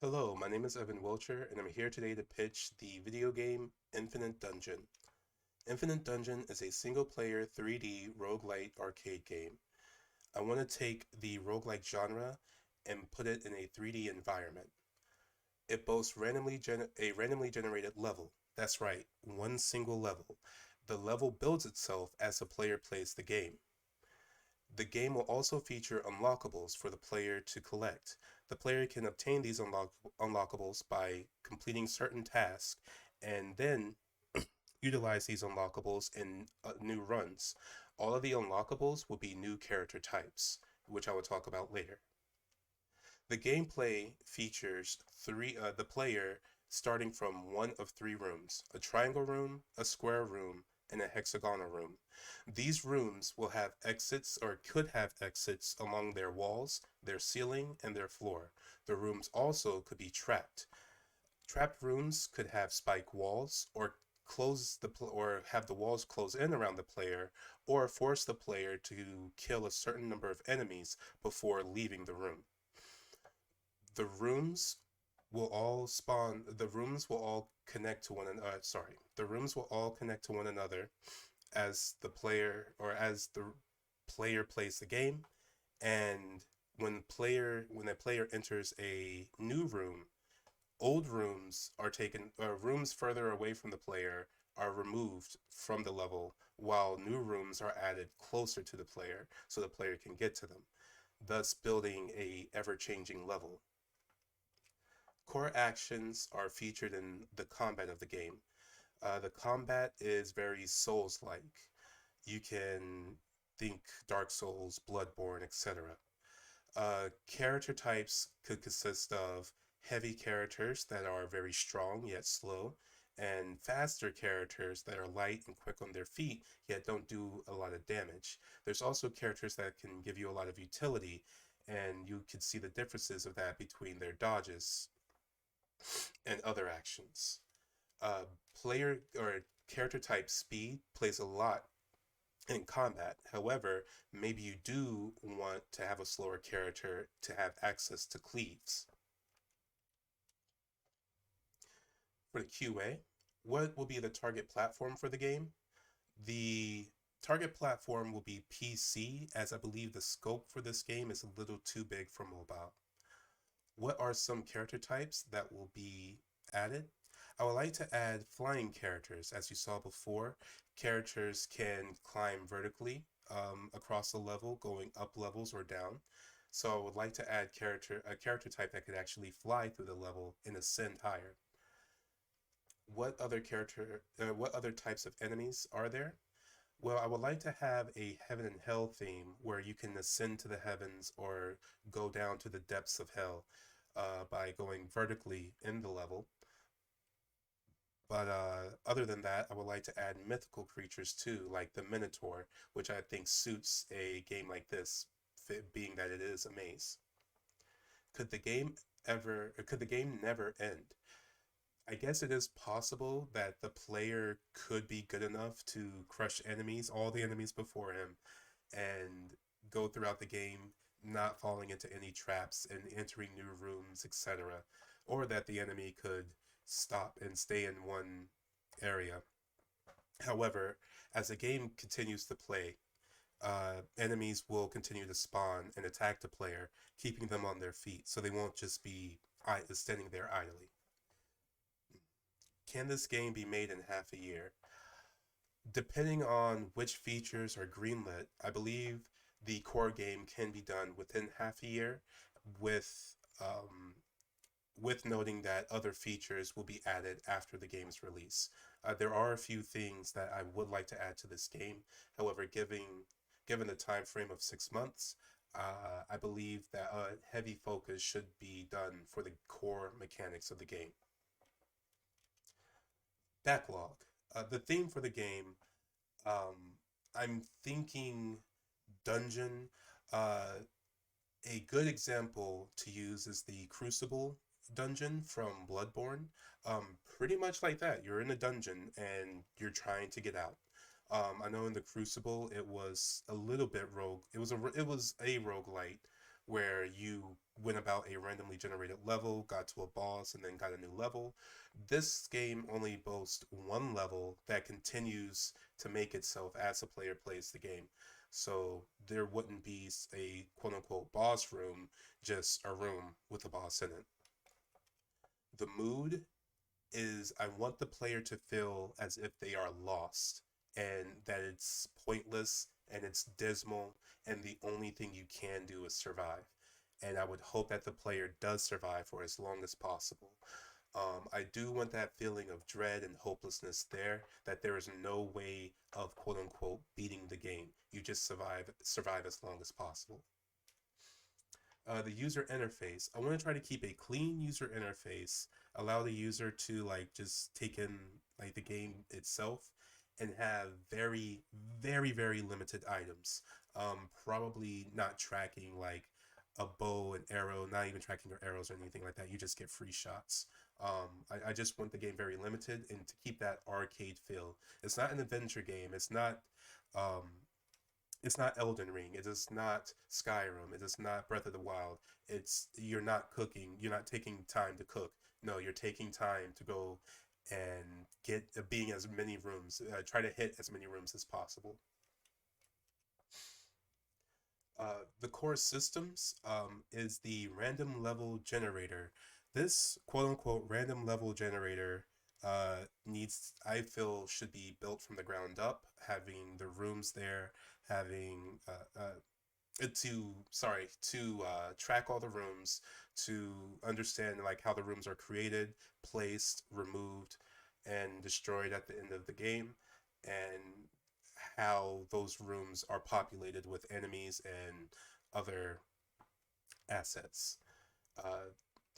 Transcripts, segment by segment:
Hello, my name is Evan Wilcher, and I'm here today to pitch the video game Infinite Dungeon. Infinite Dungeon is a single-player 3D roguelite arcade game. I want to take the roguelike genre and put it in a 3D environment. It boasts a randomly generated level. That's right, one single level. The level builds itself as the player plays the game. The game will also feature unlockables for the player to collect. The player can obtain these unlockables by completing certain tasks and then utilize these unlockables in new runs. All of the unlockables will be new character types, which I will talk about later. The gameplay features the player starting from one of three rooms: a triangle room, a square room, and a hexagonal room. These rooms will have exits or could have exits along their walls, their ceiling, and their floor. The rooms also could be trapped. Trapped rooms could have spike walls or or have the walls close in around the player or force the player to kill a certain number of enemies before leaving the room. The rooms the rooms will all connect to one another. The rooms will all connect to one another as the player plays the game, and when a player enters a new room, old rooms are taken, rooms further away from the player are removed from the level, while new rooms are added closer to the player so the player can get to them, thus building a ever-changing level. Core actions are featured in the combat of the game. The combat is very Souls-like. You can think Dark Souls, Bloodborne, etc. Character types could consist of heavy characters that are very strong yet slow, and faster characters that are light and quick on their feet yet don't do a lot of damage. There's also characters that can give you a lot of utility, and you can see the differences of that between their dodges and other actions. Uh, Player or character type speed plays a lot in combat. However, maybe you do want to have a slower character to have access to cleaves. For the QA, what will be the target platform for the game? The target platform will be PC, as I believe the scope for this game is a little too big for mobile. What are some character types that will be added? I would like to add flying characters. As you saw before, characters can climb vertically across the level, going up levels or down. So I would like to add a character type that could actually fly through the level and ascend higher. What other types of enemies are there? Well, I would like to have a heaven and hell theme where you can ascend to the heavens or go down to the depths of hell by going vertically in the level. But other than that, I would like to add mythical creatures too, like the Minotaur, which I think suits a game like this, being that it is a maze. Could the game never end? I guess it is possible that the player could be good enough to crush all the enemies before him, and go throughout the game not falling into any traps and entering new rooms, etc. Or that the enemy could stop and stay in one area. However, as the game continues to play, enemies will continue to spawn and attack the player, keeping them on their feet, so they won't just be standing there idly. Can this game be made in half a year? Depending on which features are greenlit, I believe the core game can be done within half a year, with um, with noting that other features will be added after the game's release. There are a few things that I would like to add to this game. However, given the time frame of 6 months, I believe that a heavy focus should be done for the core mechanics of the game. Backlog. The theme for the game, I'm thinking dungeon. Uh, a good example to use is the Crucible dungeon from Bloodborne. Pretty much like that. You're in a dungeon and you're trying to get out. I know in the Crucible it was a little bit rogue. It was a roguelite, where you went about a randomly generated level, got to a boss, and then got a new level. This game only boasts one level that continues to make itself as the player plays the game. So there wouldn't be a quote unquote boss room, just a room with a boss in it. The mood is I want the player to feel as if they are lost and that it's pointless and it's dismal and the only thing you can do is survive. And I would hope that the player does survive for as long as possible. I do want that feeling of dread and hopelessness there, that there is no way of quote unquote beating the game. You just survive as long as possible. The user interface. I want to try to keep a clean user interface, allow the user to like just take in like the game itself and have very limited items. Probably not tracking like a bow and arrow, not even tracking your arrows or anything like that. You just get free shots. I just want the game very limited and to keep that arcade feel. It's not an adventure game. Um, it's not Elden Ring. It is not Skyrim. It is not Breath of the Wild. It's you're not cooking. You're not taking time to cook. No, you're taking time to go and get being as many rooms. Try to hit as many rooms as possible. The core systems is the random level generator. This quote unquote random level generator needs, I feel, should be built from the ground up, having the rooms there, having to track all the rooms, to understand like how the rooms are created, placed, removed, and destroyed at the end of the game, and how those rooms are populated with enemies and other assets. Uh,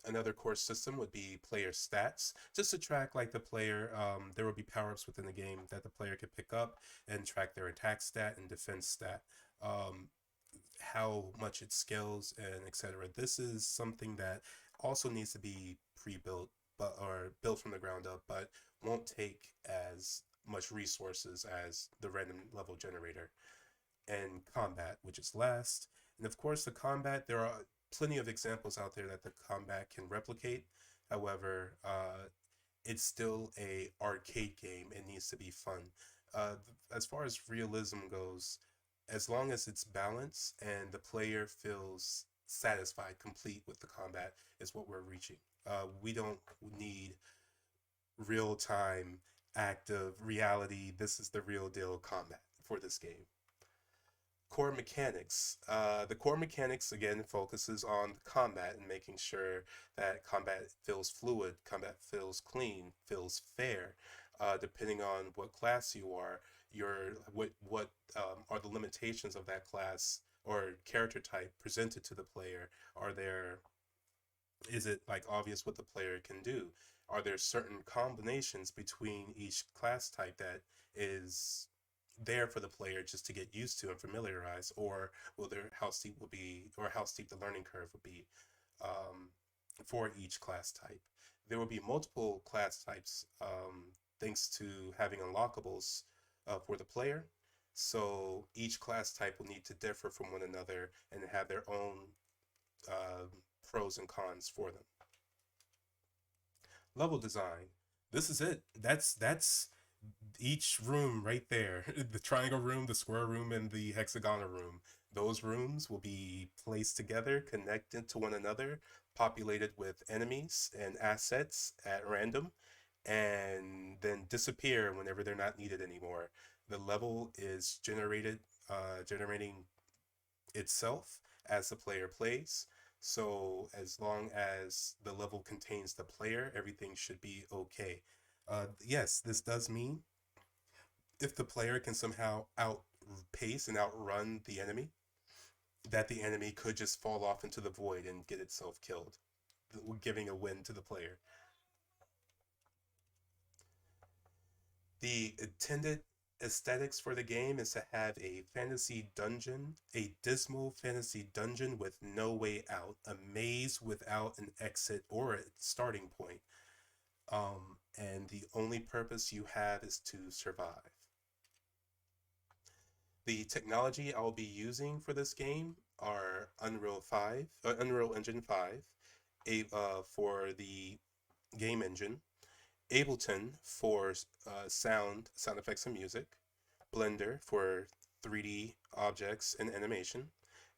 Another core system would be player stats, just to track like the player. There will be power ups within the game that the player could pick up and track their attack stat and defense stat. Um, how much it scales and etc. This is something that also needs to be pre-built but or built from the ground up, but won't take as much resources as the random level generator. And combat, which is last. And of course, the combat, there are plenty of examples out there that the combat can replicate. However, it's still a arcade game. It needs to be fun. As far as realism goes, as long as it's balanced and the player feels satisfied, complete with the combat, is what we're reaching. We don't need real time, active reality. This is the real deal combat for this game. Core mechanics. The core mechanics again focuses on combat and making sure that combat feels fluid, combat feels clean, feels fair. Depending on what class you are, what are the limitations of that class or character type presented to the player? Are there is it like obvious what the player can do? Are there certain combinations between each class type that is there for the player just to get used to and familiarize, or will there how steep will be or how steep the learning curve will be um, for each class type? There will be multiple class types thanks to having unlockables for the player. So each class type will need to differ from one another and have their own uh, pros and cons for them. Level design. This is it. That's each room right there. The triangle room, the square room, and the hexagonal room. Those rooms will be placed together, connected to one another, populated with enemies and assets at random, and then disappear whenever they're not needed anymore. The level is generating itself as the player plays. So as long as the level contains the player, everything should be okay. Yes, this does mean if the player can somehow outpace and outrun the enemy, that the enemy could just fall off into the void and get itself killed, giving a win to the player. The intended aesthetics for the game is to have a fantasy dungeon, a dismal fantasy dungeon with no way out, a maze without an exit or a starting point. And the only purpose you have is to survive. The technology I'll be using for this game are Unreal Engine 5, for the game engine, Ableton for sound effects and music, Blender for 3D objects and animation,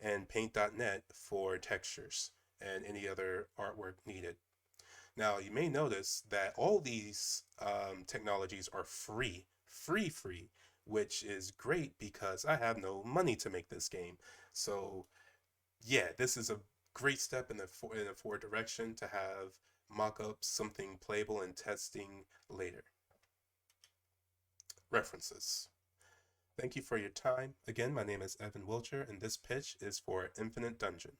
and Paint.net for textures and any other artwork needed. Now, you may notice that all these technologies are free, which is great because I have no money to make this game. So, yeah, this is a great step in the forward direction to have mock-ups, something playable and testing later. References. Thank you for your time. Again, my name is Evan Wilcher, and this pitch is for Infinite Dungeon.